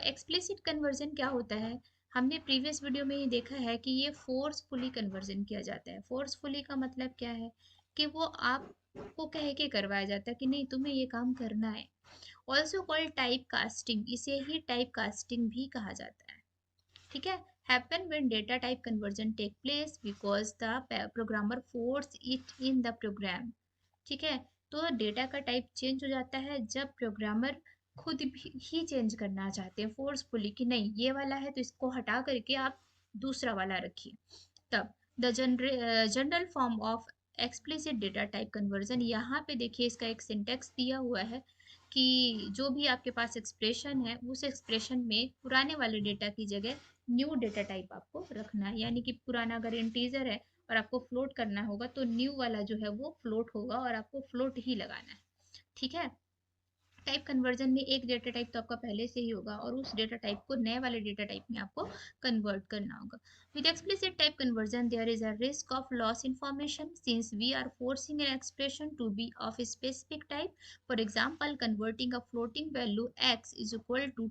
Explicit conversion क्या होता है? हमने प्रीवियस वीडियो में ही देखा है कि ये फोर्सफुली कन्वर्जन किया जाता है। फोर्सफुली का मतलब क्या है कि वो आपको कह के करवाया जाता है कि नहीं तुम्हें ये काम करना है। ऑल्सो कॉल्ड टाइप कास्टिंग, इसे ही टाइप कास्टिंग भी कहा जाता है। ठीक है। Happen when data type conversion take place because the programmer force it in the program. ठीक है। तो डेटा का टाइप चेंज हो जाता है जब प्रोग्रामर खुद भी ही चेंज करना चाहते हैं फोर्सफुली कि नहीं ये वाला है तो इसको हटा करके आप दूसरा वाला रखिए। तब the general form of explicit data type conversion, यहाँ पे देखिए इसका एक सिंटेक्स दिया हुआ है कि जो भी आपके पास एक्सप्रेशन है उस एक्सप्रेशन में पुराने वाले डेटा की जगह न्यू डेटा टाइप आपको रखना है। यानी कि पुराना अगर इंटीजर है और आपको फ्लोट करना होगा तो न्यू वाला जो है वो फ्लोट होगा और आपको फ्लोट ही लगाना है। ठीक है। टाइप कन्वर्जन में एक डेटा टाइप तो आपका पहले से ही होगा और उस डेटा टाइप को नए वाले डेटा टाइप में आपको कन्वर्ट करना होगा। With explicit type conversion there is a risk of loss information since we are forcing an expression to be of a specific type. For example, converting a floating value x is equal to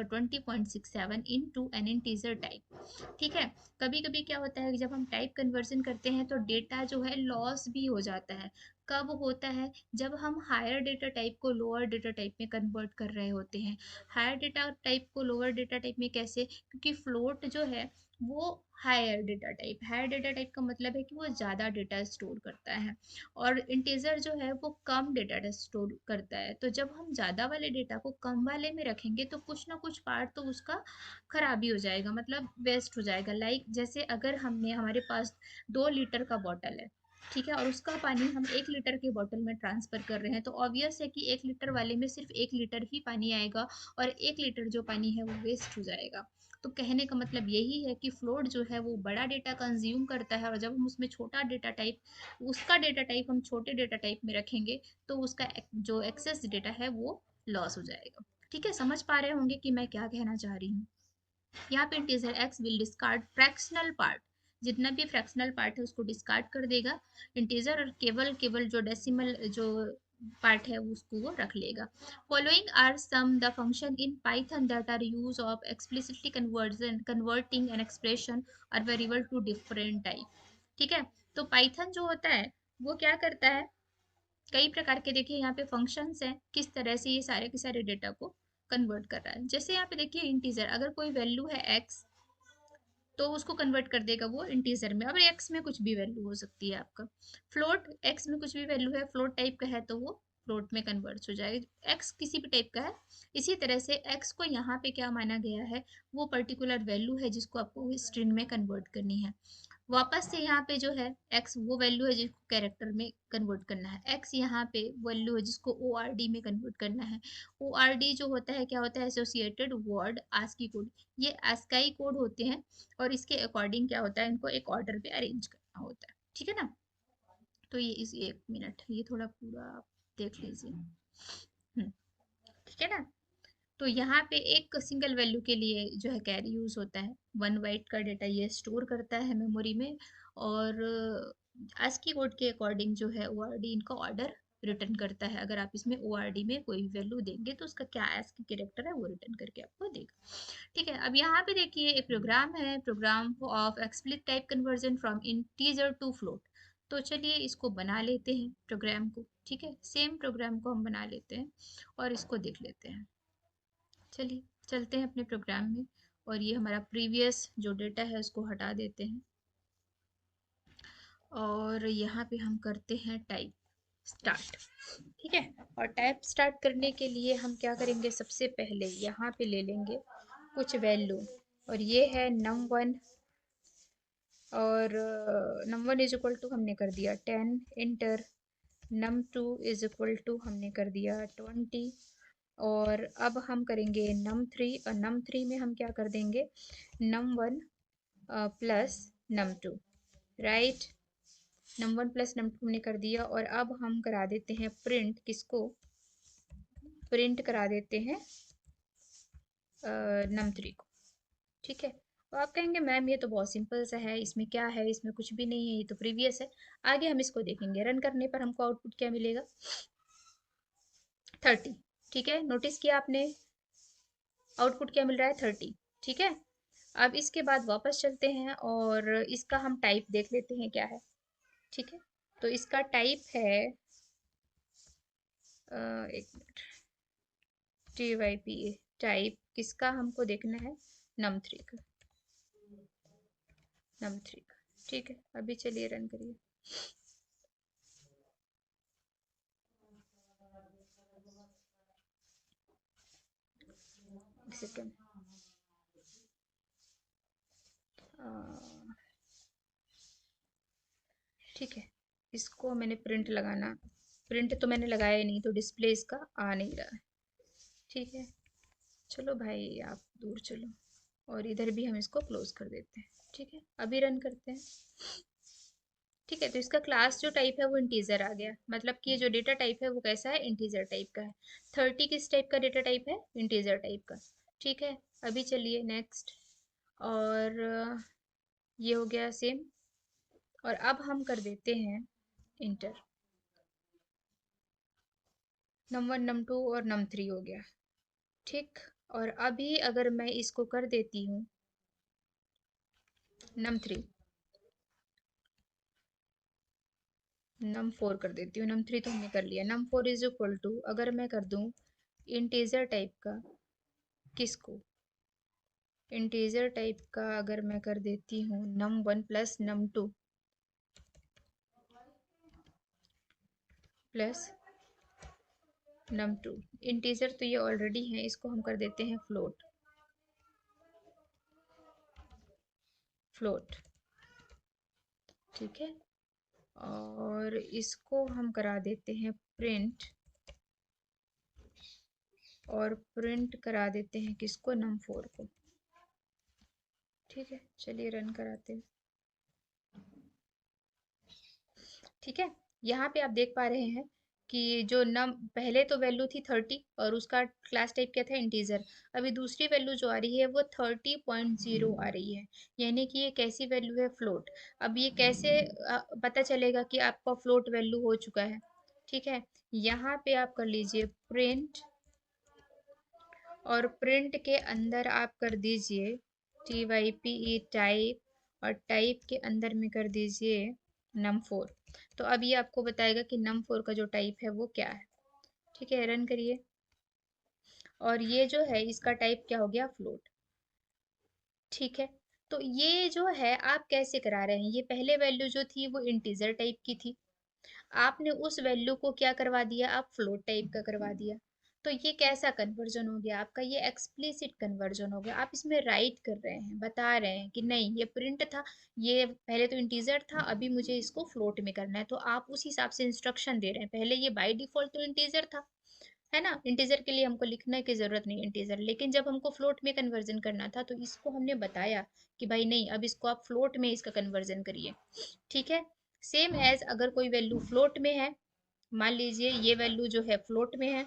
20.67 into an integer type. ठीक है। कभी कभी क्या होता है कि जब हम टाइप कन्वर्जन करते हैं तो डेटा जो है लॉस भी हो जाता है। कब होता है? जब हम हायर डेटा टाइप को लोअर डेटा टाइप में कन्वर्ट कर रहे होते हैं। हायर डेटा टाइप को लोअर डेटा टाइप में कैसे? क्योंकि फ्लोट जो है वो हायर डेटा टाइप का मतलब है कि वो ज़्यादा डेटा स्टोर करता है और इंटीजर जो है वो कम डेटा स्टोर करता है। तो जब हम ज़्यादा वाले डेटा को कम वाले में रखेंगे तो कुछ ना कुछ पार्ट तो उसका खराबी हो जाएगा, मतलब वेस्ट हो जाएगा। लाइक जैसे अगर हमने हमारे पास 2 लीटर का बॉटल है, ठीक है, और उसका पानी हम 1 लीटर के बॉटल में ट्रांसफर कर रहे हैं तो ऑब्वियस है कि 1 लीटर वाले में सिर्फ 1 लीटर ही पानी आएगा और 1 लीटर जो पानी है वो वेस्ट हो जाएगा। तो कहने का मतलब यही है कि फ्लोट जो है वो बड़ा डेटा कंज्यूम करता है और जब हम उसमें छोटा डेटा टाइप उसका डेटा टाइप हम छोटे डेटा टाइप में रखेंगे तो उसका जो एक्सेस डेटा है वो लॉस हो जाएगा। ठीक है, समझ पा रहे होंगे कि मैं क्या कहना चाह रही हूँ। यहाँ पे integer x will discard fractional part, जितना भी फ्रैक्शनल पार्ट है उसको डिस्कार्ड कर देगा इंटीजर और केवल केवल जो डेसिमल जो पार्ट है उसको वो रख लेगा। Following are some the function in Python that are use of explicitly conversion converting an expression और वेरिएबल टू डिफरेंट टाइप। ठीक है। तो पाइथन जो होता है वो क्या करता है, कई प्रकार के देखिए यहाँ पे फंक्शंस हैं किस तरह से ये सारे के सारे डेटा को कन्वर्ट कर रहा है। जैसे यहाँ पे देखिए इंटीजर, अगर कोई वैल्यू है x तो उसको कन्वर्ट कर देगा वो इंटीजर में। अब एक्स में कुछ भी वैल्यू हो सकती है आपका। फ्लोट, एक्स में कुछ भी वैल्यू है फ्लोट टाइप का है तो वो फ्लोट में कन्वर्ट हो जाएगा। एक्स किसी भी टाइप का है। इसी तरह से एक्स को यहाँ पे क्या माना गया है, वो पर्टिकुलर वैल्यू है जिसको आपको स्ट्रिंग में कन्वर्ट करनी है। वापस से यहाँ पे जो है x वो वैल्यू है जिसको कैरेक्टर में कन्वर्ट करना है। x यहाँ पे वैल्यू है जिसको ORD में कन्वर्ट करना है। ORD जो होता है क्या होता है, एसोसिएटेड वर्ड आस्की कोड। ये ASCII कोड होते हैं और इसके अकॉर्डिंग क्या होता है, इनको एक ऑर्डर पे अरेंज करना होता है। ठीक है ना। तो ये इस 1 मिनट ये थोड़ा पूरा आप देख लीजिए। ठीक है ना। तो यहाँ पे एक सिंगल वैल्यू के लिए जो है कैरी यूज होता है। 1 बाइट का डेटा ये स्टोर करता है मेमोरी में और ASCII कोड के अकॉर्डिंग जो है ORD इनका ऑर्डर रिटर्न करता है। अगर आप इसमें ORD में कोई वैल्यू देंगे तो उसका क्या ASCII कैरेक्टर है वो रिटर्न करके आपको देगा। ठीक है। अब यहाँ पे देखिए एक प्रोग्राम है, program of explicit type conversion from integer to float. तो चलिए इसको बना लेते हैं प्रोग्राम को। ठीक है, सेम प्रोग्राम को हम बना लेते हैं और इसको देख लेते हैं। चलिए चलते हैं अपने प्रोग्राम में और ये हमारा प्रीवियस जो डेटा है उसको हटा देते हैं और यहाँ पे हम करते हैं टाइप स्टार्ट। ठीक है। और टाइप स्टार्ट करने के लिए हम क्या करेंगे, सबसे पहले यहाँ पे ले लेंगे कुछ वैल्यू और ये है num1 और num1 इज इक्वल टू हमने कर दिया 10 inter num2 is equal to हमने कर दिया 20 और अब हम करेंगे num3 और num3 में हम क्या कर देंगे num1 plus num2, right. num1 plus num2 हमने कर दिया और अब हम करा देते हैं प्रिंट, किसको प्रिंट करा देते हैं num3 को। ठीक है। तो आप कहेंगे मैम ये तो बहुत सिंपल सा है, इसमें क्या है, इसमें कुछ भी नहीं है, ये तो प्रीवियस है। आगे हम इसको देखेंगे, रन करने पर हमको आउटपुट क्या मिलेगा 30। ठीक है, नोटिस किया आपने आउटपुट क्या मिल रहा है 30। ठीक है, अब इसके बाद वापस चलते हैं और इसका हम टाइप देख लेते हैं क्या है। ठीक है, तो इसका टाइप है एक minute, T Y P A type किसका हमको देखना है, num3 का, num3 का। ठीक है, अभी चलिए रन करिए। एक सेकेंड, ठीक है, इसको मैंने प्रिंट लगाना, प्रिंट तो मैंने लगाया ही नहीं तो डिस्प्ले इसका आ नहीं रहा है। ठीक है, चलो भाई आप दूर चलो, और इधर भी हम इसको क्लोज कर देते हैं। ठीक है, अभी रन करते हैं। ठीक है, तो इसका क्लास जो टाइप है वो इंटीजर आ गया, मतलब कि ये जो डेटा टाइप है वो कैसा है, इंटीजर टाइप का है। 30 किस टाइप का डेटा टाइप है, इंटीजर टाइप का। ठीक है, अभी चलिए नेक्स्ट, और ये हो गया सेम, और अब हम कर देते हैं इंटर, num1 num2 और num3 हो गया। ठीक, और अभी अगर मैं इसको कर देती हूँ num3, num4 कर देती हूँ, num3 तो हमने कर लिया, num4 इज इक्वल टू, अगर मैं कर दूँ इंटीजर टाइप का, किसको, इंटीजर टाइप का अगर मैं कर देती हूँ num1 plus num2 plus num2, integer तो ये ऑलरेडी है, इसको हम कर देते हैं फ्लोट, फ्लोट। ठीक है, और इसको हम करा देते हैं प्रिंट, और प्रिंट करा देते हैं किसको, num4 को। ठीक है, चलिए रन कराते हैं। ठीक है, यहाँ पे आप देख पा रहे हैं कि जो नम पहले तो वैल्यू थी 30 और उसका क्लास टाइप क्या था, इंटीजर। अभी दूसरी वैल्यू जो आ रही है वो 30.0 आ रही है, यानी कि ये कैसी वैल्यू है, फ्लोट। अब ये कैसे पता चलेगा कि आपका फ्लोट वैल्यू हो चुका है। ठीक है, यहाँ पे आप कर लीजिए प्रिंट, और प्रिंट के अंदर आप कर दीजिए T Y P E type, और टाइप के अंदर में कर दीजिए num4। तो अब ये आपको बताएगा कि num4 का जो टाइप है वो क्या है। ठीक है, रन करिए, और ये जो है इसका टाइप क्या हो गया, फ्लोट। ठीक है, तो ये जो है आप कैसे करा रहे हैं, ये पहले वैल्यू जो थी वो इंटीजर टाइप की थी, आपने उस वैल्यू को क्या करवा दिया, आप फ्लोट टाइप का करवा दिया। तो ये कैसा कन्वर्जन हो गया आपका, ये एक्सप्लिसिट कन्वर्जन हो गया। आप इसमें राइट कर रहे हैं, बता रहे हैं कि नहीं ये प्रिंट था, ये पहले तो इंटीजर था, अभी मुझे इसको फ्लोट में करना है, तो आप उस हिसाब से इंस्ट्रक्शन दे रहे हैं। पहले ये बाय डिफॉल्ट तो इंटीजर था, है ना, इंटीजर के लिए हमको लिखने की जरूरत नहीं इंटीजर, लेकिन जब हमको फ्लोट में कन्वर्जन करना था तो इसको हमने बताया कि भाई नहीं, अब इसको आप फ्लोट में इसका कन्वर्जन करिए। ठीक है, सेम एज अगर कोई वैल्यू फ्लोट में है, मान लीजिए ये वैल्यू जो है फ्लोट में है,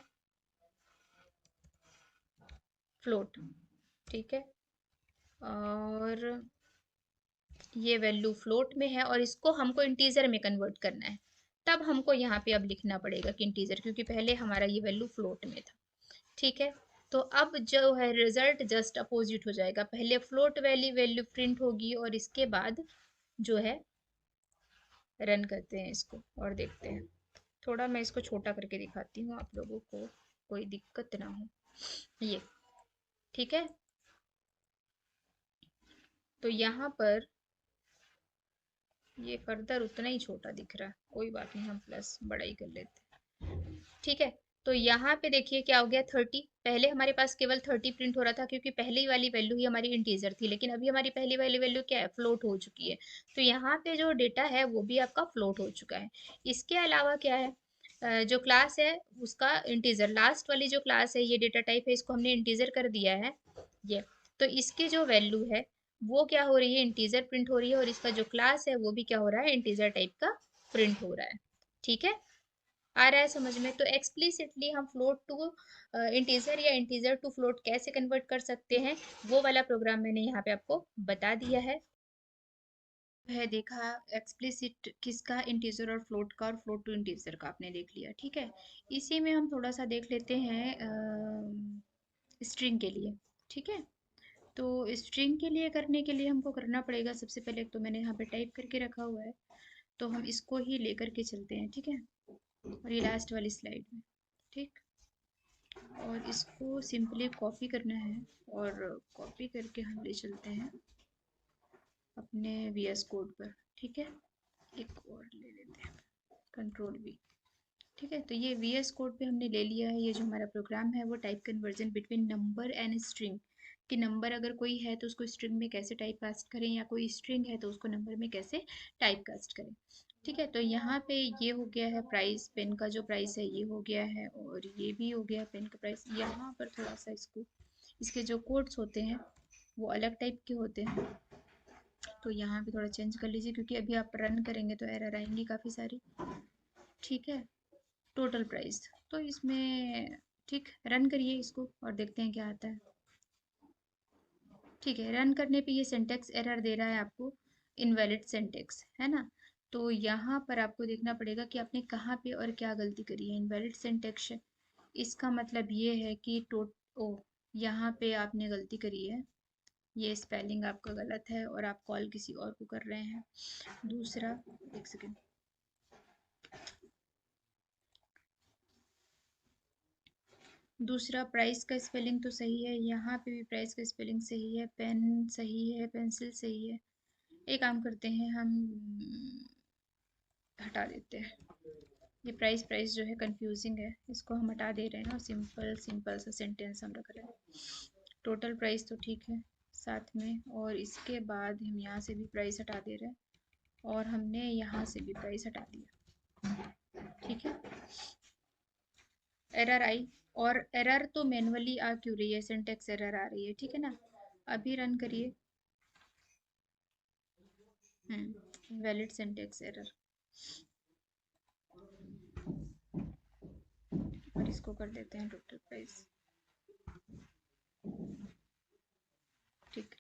फ्लोट। ठीक है, और ये वैल्यू फ्लोट में है और इसको हमको इंटीजर में कन्वर्ट करना है, तब हमको यहाँ पे अब लिखना पड़ेगा कि इंटीजर, क्योंकि पहले हमारा ये वैल्यू फ्लोट में था। ठीक है, तो अब जो है रिजल्ट जस्ट अपोजिट हो जाएगा, पहले फ्लोट वैल्यू वैल्यू प्रिंट होगी और इसके बाद जो है, रन करते हैं इसको और देखते हैं। थोड़ा मैं इसको छोटा करके दिखाती हूँ आप लोगों को, कोई दिक्कत ना हो। ये ठीक है, तो यहाँ पर ये फर्दर उतना ही छोटा दिख रहा है, कोई बात नहीं, हम प्लस बड़ा ही कर लेते हैं। ठीक है, तो यहाँ पे देखिए क्या हो गया, 30, पहले हमारे पास केवल 30 प्रिंट हो रहा था क्योंकि पहली वाली वैल्यू ही हमारी इंटीजर थी, लेकिन अभी हमारी पहली वाली वैल्यू क्या है, फ्लोट हो चुकी है। तो यहाँ पे जो डेटा है वो भी आपका फ्लोट हो चुका है। इसके अलावा क्या है, जो क्लास है उसका इंटीजर, लास्ट वाली जो क्लास है ये डेटा टाइप है, इसको हमने इंटीजर कर दिया है ये। तो इसकी जो वैल्यू है वो क्या हो रही है, इंटीजर प्रिंट हो रही है, और इसका जो क्लास है वो भी क्या हो रहा है, इंटीजर टाइप का प्रिंट हो रहा है। ठीक है, आ रहा है समझ में। तो एक्सप्लिसिटली हम फ्लोट टू इंटीजर या इंटीजर टू फ्लोट कैसे कन्वर्ट कर सकते हैं, वो वाला प्रोग्राम मैंने यहाँ पे आपको बता दिया है देखा, एक्सप्लिसिट किसका, इंटीजर और फ्लोट का, और फ्लोट टू इंटीजर का आपने देख लिया। ठीक है, इसी में हम थोड़ा सा देख लेते हैं स्ट्रिंग के लिए। ठीक है। तो स्ट्रिंग के लिए करने के लिए हमको करना पड़ेगा, सबसे पहले तो मैंने यहाँ पे टाइप करके रखा हुआ है, तो हम इसको ही लेकर के चलते हैं, ठीक है, और ये लास्ट वाली स्लाइड में, ठीक। और इसको सिंपली कॉपी करना है, और कॉपी करके हम ले चलते हैं अपने VS कोड पर, ठीक है। एक और ले लेते हैं, कंट्रोल V, ठीक है। तो ये VS कोड पे हमने ले लिया है। ये जो हमारा प्रोग्राम है वो type conversion between number and string, कि नंबर अगर कोई है तो उसको स्ट्रिंग में कैसे टाइप कास्ट करें, या कोई स्ट्रिंग है तो उसको नंबर में कैसे टाइप कास्ट करें, ठीक है। तो यहाँ पे ये हो गया है प्राइस, पेन का जो प्राइस है ये हो गया है, और ये भी हो गया पेन का प्राइस। यहाँ पर थोड़ा सा इसको, इसके जो कोड्स होते हैं वो अलग टाइप के होते हैं, तो यहाँ पे थोड़ा चेंज कर लीजिए, क्योंकि अभी आप रन करेंगे तो एरर आएंगी काफ़ी सारी, ठीक है। टोटल प्राइस, तो इसमें, ठीक, रन करिए इसको और देखते हैं क्या आता है। ठीक है, रन करने पे ये सिंटेक्स एरर दे रहा है आपको, इनवैलिड सिंटेक्स, है ना। तो यहाँ पर आपको देखना पड़ेगा कि आपने कहाँ पे और क्या गलती करी है। इनवैलिड सिंटेक्स, इसका मतलब ये है कि ओ, यहाँ पे आपने गलती करी है, ये स्पेलिंग आपका गलत है और आप कॉल किसी और को कर रहे हैं। दूसरा, एक सेकेंड, दूसरा प्राइस का स्पेलिंग तो सही है, यहाँ पे भी प्राइस का स्पेलिंग सही है, पेन सही है, पेंसिल सही है। एक काम करते हैं हम, हटा देते हैं ये प्राइस, प्राइस जो है कंफ्यूजिंग है, इसको हम हटा दे रहे हैं और सिंपल सिंपल सा सेंटेंस हम रख रहे हैं। टोटल प्राइस तो ठीक है साथ में, और इसके बाद हम यहाँ से भी प्राइस हटा दे रहे हैं, और हमने यहाँ से भी प्राइस हटा दिया, ठीक है। एरर आई, और एरर तो मैनुअली आ क्यों रही है, सिंटेक्स एरर आ रही है, ठीक है ना। अभी रन करिए, वैलिड सिंटेक्स एरर, और इसको कर देते हैं टोटल प्राइस, ठीक।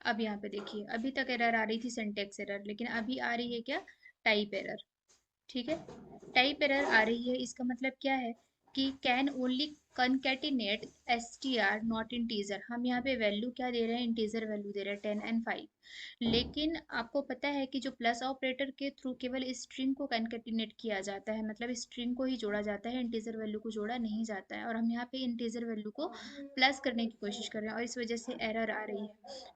अब यहाँ पे देखिए, अभी तक एरर आ रही थी सिंटेक्स एरर, लेकिन अभी आ रही है क्या, टाइप एरर, ठीक है। टाइप एरर आ रही है, इसका मतलब क्या है कि can only concatenate str not integer. हम यहाँ पे वैल्यू क्या दे रहे हैं, इंटीजर वैल्यू दे रहे हैं 10 एंड 5, लेकिन आपको पता है कि जो प्लस ऑपरेटर के थ्रू केवल स्ट्रिंग को कनकैटिनेट किया जाता है, मतलब स्ट्रिंग को ही जोड़ा जाता है, इंटीजर वैल्यू को जोड़ा नहीं जाता है, और हम यहाँ पे इंटीजर वैल्यू को प्लस करने की कोशिश कर रहे हैं, और इस वजह से एरर आ रही है।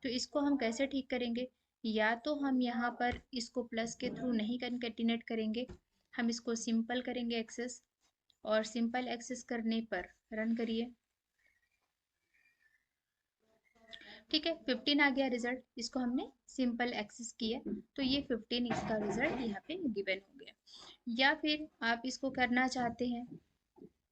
तो इसको हम कैसे ठीक करेंगे, या तो हम यहाँ पर इसको प्लस के थ्रू नहीं कनकैटिनेट करेंगे, हम इसको सिंपल करेंगे एक्सेस, और सिंपल एक्सेस करने पर रन करिए, ठीक है। 15 आ गया रिजल्ट, इसको हमने सिंपल एक्सेस किया, तो ये 15 इसका रिजल्ट यहाँ पे गिवन हो गया। या फिर आप इसको करना चाहते हैं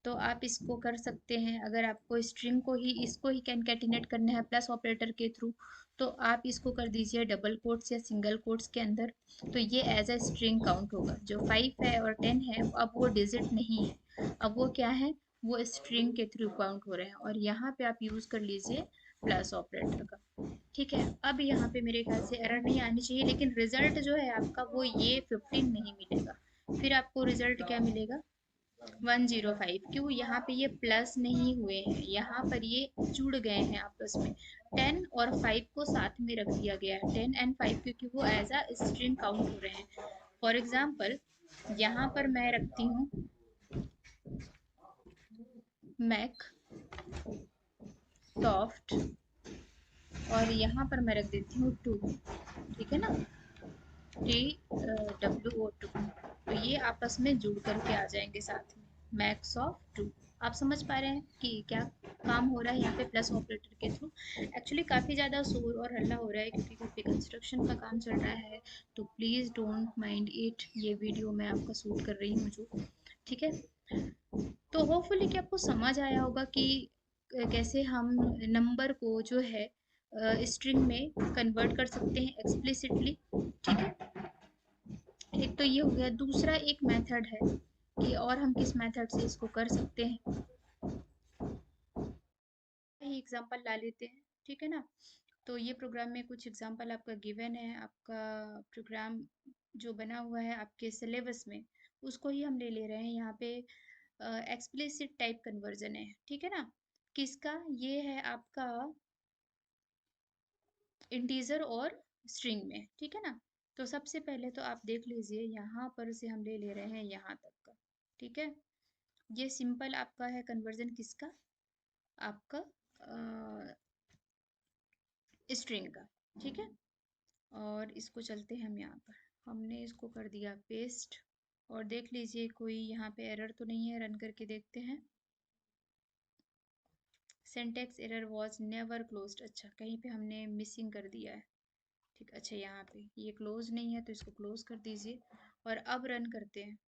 तो आप इसको कर सकते हैं, अगर आपको स्ट्रिंग को ही, इसको ही कैनकेटिनेट करना है प्लस ऑपरेटर के थ्रू, तो आप इसको कर दीजिए डबल कोट्स या सिंगल कोट्स के अंदर, तो ये एज अ स्ट्रिंग काउंट होगा। जो 5 है और 10 है अब वो डिजिट नहीं है, अब वो क्या है, वो स्ट्रिंग के थ्रू काउंट हो रहे हैं, और यहाँ पे आप यूज़ कर लीजिए प्लस ऑपरेटर का, ठीक है। अब यहाँ पे मेरे ख्याल से एरर नहीं आनी चाहिए, लेकिन रिजल्ट जो है आपका वो ये 15 नहीं मिलेगा, फिर आपको रिजल्ट क्या मिलेगा, 105। क्यों, यहाँ पे ये प्लस नहीं हुए हैं, यहाँ पर ये जुड़ गए हैं आपस में, 10 और 5 को साथ में रख दिया गया है, 10 एंड 5, क्योंकि वो एज अ स्ट्रिंग काउंट हो रहे हैं। फॉर एग्जाम्पल, यहाँ पर मैं रखती हूँ मैक सॉफ्ट, और यहाँ पर मैं रख देती हूँ 2, ठीक है ना, TWO2, तो ये आपस में जुड़ करके आ जाएंगे साथ में, मैक्स ऑफ 2। आप समझ पा रहे हैं कि क्या काम हो रहा है यहाँ पे प्लस ऑपरेटर के थ्रू। एक्चुअली काफ़ी ज़्यादा शोर और हल्ला हो रहा है, क्योंकि घर पे कंस्ट्रक्शन का काम चल रहा है, तो प्लीज़ डोंट माइंड इट, ये वीडियो मैं आपका शूट कर रही हूँ जो, ठीक है। तो होपफुली कि आपको समझ आया होगा कि कैसे हम नंबर को जो है स्ट्रिंग में कन्वर्ट कर सकते हैं एक्सप्लिसिटली, ठीक है। एक तो ये हो गया, दूसरा एक मेथड है कि और हम किस मेथड से इसको कर सकते हैं, ही एग्जांपल ला लेते हैं, ठीक है ना। तो ये प्रोग्राम में कुछ एग्जांपल आपका गिवन है, आपका प्रोग्राम जो बना हुआ है आपके सिलेबस में, उसको ही हम ले ले रहे हैं यहाँ पे। एक्सप्लिसिट टाइप कन्वर्जन है, ठीक है ना। किसका? ये है आपका इंटीजर और स्ट्रिंग में, ठीक है ना। तो सबसे पहले तो आप देख लीजिए, यहाँ पर से हम ले रहे हैं यहाँ तक का, ठीक है। ये सिंपल आपका है कन्वर्जन, किसका? आपका स्ट्रिंग का, ठीक है। और इसको चलते हैं हम यहाँ पर, हमने इसको कर दिया पेस्ट। और देख लीजिए कोई यहाँ पे एरर तो नहीं है, रन करके देखते हैं। Syntax error was never closed, अच्छा कहीं पे हमने मिसिंग कर दिया है, ठीक। अच्छा यहाँ पे ये क्लोज नहीं है तो इसको क्लोज कर दीजिए और अब रन करते हैं,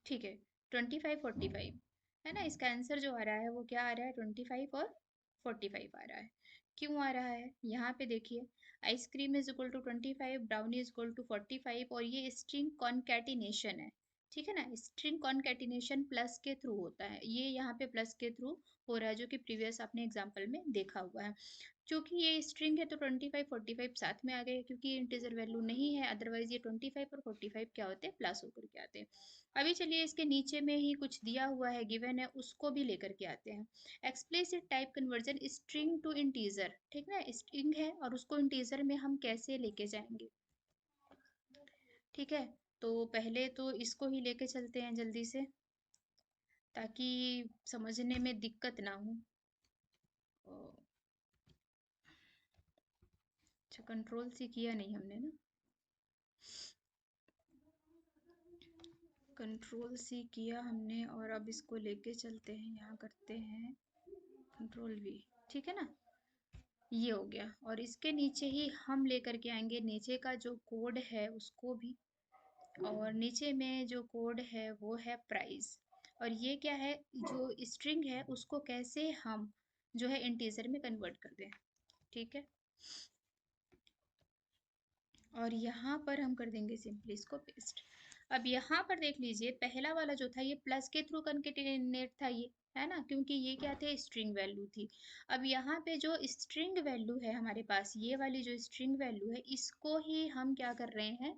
ठीक है। 25 45 है ना, इसका आंसर जो आ रहा है वो क्या आ रहा है? 25 और 45 आ रहा है। क्यों आ रहा है? यहाँ पे देखिए, ice cream is equal to 25, brownie is equal to 45, और ये स्ट्रिंग कॉन्कैटिनेशन है, ठीक है ना। स्ट्रिंग कॉन्कैटिनेशन प्लस के थ्रू होता है, ये यहाँ पे प्लस के थ्रू हो रहा है, जो कि प्रीवियस आपने एग्जाम्पल में देखा हुआ है। क्योंकि ये स्ट्रिंग है तो 25 45 साथ में आ गए, क्योंकि ये इंटीजर वैल्यू नहीं है, अदरवाइज ये 25 और 45 क्या होते हैं? प्लस होकर के आते हैं। अभी चलिए इसके नीचे में ही कुछ दिया हुआ है, गिवन है, उसको भी लेकर के आते हैं। Explicit type conversion string to integer, ठीक है। स्ट्रिंग है और उसको इंटीजर में हम कैसे लेके जाएंगे, ठीक है। तो पहले तो इसको ही लेके चलते हैं जल्दी से, ताकि समझने में दिक्कत ना हो। अच्छा, कंट्रोल सी किया नहीं हमने ना, कंट्रोल सी किया हमने, और अब इसको लेके चलते हैं, यहाँ करते हैं कंट्रोल वी, ठीक है ना। ये हो गया, और इसके नीचे ही हम लेकर के आएंगे नीचे का जो कोड है उसको भी, और नीचे में जो कोड है वो है प्राइस। और ये क्या है? जो स्ट्रिंग है उसको कैसे हम जो है इंटीजर में कन्वर्ट कर दें, ठीक है। और यहाँ पर हम कर देंगे सिंपली इसको पेस्ट। अब यहाँ पर देख लीजिए, पहला वाला जो था ये प्लस के थ्रू कॉन्केटिनेट था, ये है ना, क्योंकि ये क्या थे? स्ट्रिंग वैल्यू थी। अब यहाँ पे जो स्ट्रिंग वैल्यू है हमारे पास, ये वाली जो स्ट्रिंग वैल्यू है, इसको ही हम क्या कर रहे हैं?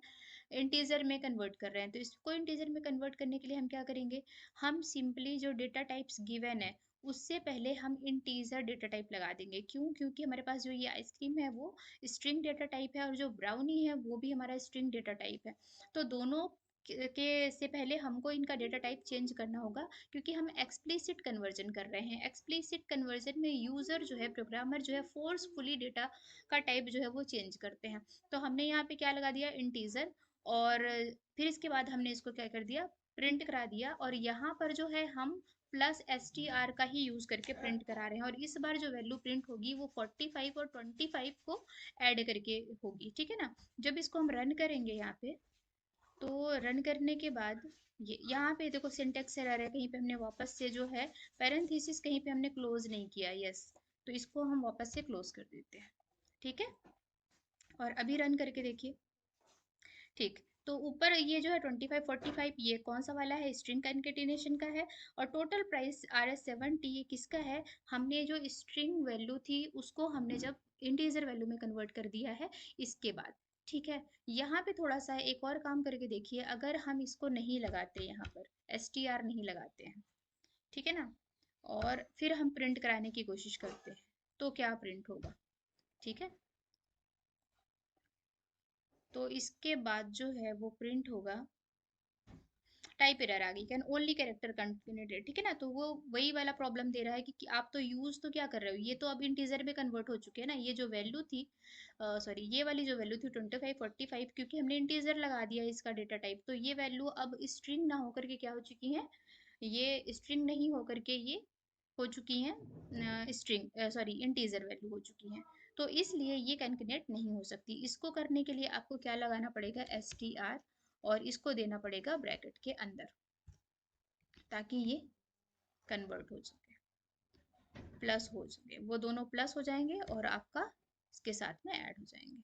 इंटीजर में कन्वर्ट कर रहे हैं। तो इसको इंटीजर में कन्वर्ट करने के लिए हम क्या करेंगे? हम सिंपली जो डेटा टाइप्स गिवन है उससे पहले हम इंटीजर डेटा टाइप लगा देंगे। क्यों? क्योंकि हमारे पास जो ये आइसक्रीम है वो स्ट्रिंग डेटा टाइप है, और जो ब्राउनी है वो भी हमारा स्ट्रिंग डेटा टाइप है। तो दोनों के से पहले हमको इनका डेटा टाइप चेंज करना होगा, क्योंकि हम एक्सप्लिसिट कन्वर्जन कर रहे हैं। एक्सप्लिसिट कन्वर्जन में यूजर जो है, प्रोग्रामर जो है, फोर्सफुली डेटा का टाइप जो है वो चेंज करते हैं। तो हमने यहाँ पे क्या लगा दिया? इंटीजर। और फिर इसके बाद हमने इसको क्या कर दिया? प्रिंट करा दिया। और यहाँ पर जो है हम प्लस str का ही यूज करके प्रिंट करा रहे हैं, और इस बार जो वैल्यू प्रिंट होगी वो 45 और 25 को ऐड करके होगी, ठीक है ना। जब इसको हम रन करेंगे यहाँ पे, तो रन करने के बाद ये यहाँ पे देखो सिंटेक्स एरर है, कहीं पे हमने वापस से जो है पैरेंथेसिस कहीं पे हमने क्लोज नहीं किया, यस। तो इसको हम वापस से क्लोज कर देते हैं, ठीक है। और अभी रन करके देखिए, ठीक। तो ऊपर ये जो है 25 45, ये कौन सा वाला है? स्ट्रिंग कंकेटिनेशन का है। और टोटल प्राइस RS70 ये किसका है? हमने जो स्ट्रिंग वैल्यू थी उसको हमने जब इंटीजर वैल्यू में कन्वर्ट कर दिया है इसके बाद, ठीक है। यहाँ पे थोड़ा सा एक और काम करके देखिए, अगर हम इसको नहीं लगाते, यहाँ पर str नहीं लगाते हैं, ठीक है ना, और फिर हम प्रिंट कराने की कोशिश करते हैं, तो क्या प्रिंट होगा? ठीक है, तो इसके बाद जो है वो प्रिंट होगा, टाइप एरर आ गई, कैन ओनली कैरेक्टर कंटिन्यूटेड, ठीक है ना। तो वो वही वाला प्रॉब्लम दे रहा है कि आप तो यूज तो क्या कर रहे हो, ये तो अब इंटीजर में कन्वर्ट हो चुके हैं ना। ये जो वैल्यू थी, सॉरी, ये वाली जो वैल्यू थी 25 45, क्योंकि हमने इंटीजर लगा दिया इसका डेटा टाइप, तो ये वैल्यू अब स्ट्रिंग ना होकर के क्या हो चुकी है? ये स्ट्रिंग नहीं होकर के ये हो चुकी हैं स्ट्रिंग, सॉरी, इंटीजर वैल्यू हो चुकी हैं। तो इसलिए ये कैलकुलेट नहीं हो सकती। इसको करने के लिए आपको क्या लगाना पड़ेगा? str, और इसको देना पड़ेगा ब्रैकेट के अंदर, ताकि ये कन्वर्ट हो सके, प्लस हो सके, वो दोनों प्लस हो जाएंगे और आपका इसके साथ में ऐड हो जाएंगे,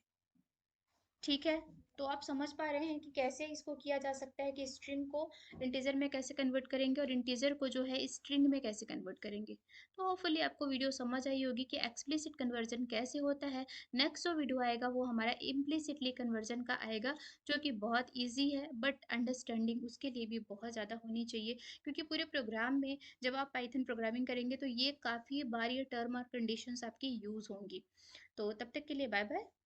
ठीक है। तो आप समझ पा रहे हैं कि कैसे इसको किया जा सकता है कि स्ट्रिंग को इंटीजर में कैसे कन्वर्ट करेंगे और इंटीजर को जो है स्ट्रिंग में कैसे कन्वर्ट करेंगे। तो होपफुली आपको वीडियो समझ आई होगी कि एक्सप्लिसिट कन्वर्जन कैसे होता है। नेक्स्ट जो वीडियो आएगा वो हमारा इम्प्लिसिटली कन्वर्जन का आएगा, जो कि बहुत ईजी है, बट अंडरस्टैंडिंग उसके लिए भी बहुत ज़्यादा होनी चाहिए, क्योंकि पूरे प्रोग्राम में जब आप पाइथन प्रोग्रामिंग करेंगे तो ये काफ़ी बार ये टर्म और कंडीशंस आपकी यूज़ होंगी। तो तब तक के लिए बाय बाय।